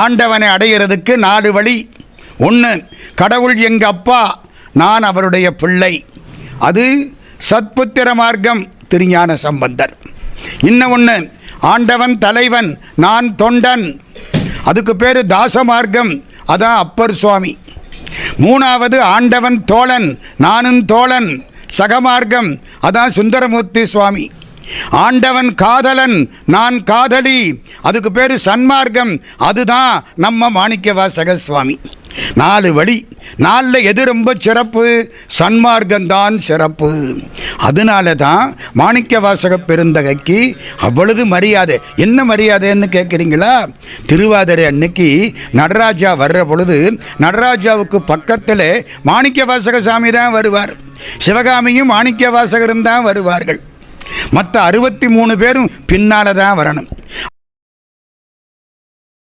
ஆண்டவனை அடைகிறதுக்கு 4 வழி. 1, கடவுள் எங்கள் அப்பா, நான் அவருடைய பிள்ளை, அது சத்புத்திர மார்க்கம், திருஞான சம்பந்தர். இன்னொன்று, ஆண்டவன் தலைவன், நான் தொண்டன், அதுக்கு பேர் தாச மார்க்கம், அதான் அப்பர் சுவாமி. 3வது, ஆண்டவன் தோழன், நானும் தோழன், சகமார்க்கம், அதான் சுந்தரமூர்த்தி சுவாமி. ஆண்டவன் காதலன், நான் காதலி, அதுக்கு பேர் சன்மார்க்கம், அதுதான் நம்ம மாணிக்கவாசக சுவாமி. 4 வழி. 4ல் எது ரொம்ப சிறப்பு? சன்மார்க்கம்தான் சிறப்பு. அதனால தான் மாணிக்கவாசக பெருந்தகைக்கு அவ்வளவு மரியாதை. என்ன மரியாதைன்னு கேட்குறீங்களா? திருவாதிரை அன்னைக்கு நடராஜா வர்ற பொழுது நடராஜாவுக்கு பக்கத்தில் மாணிக்கவாசக சாமி தான் வருவார், சிவகாமியும் மாணிக்கவாசகரும் தான் வருவார்கள். மற்ற 63 பேரும் பின்னால் தான் வரணும்.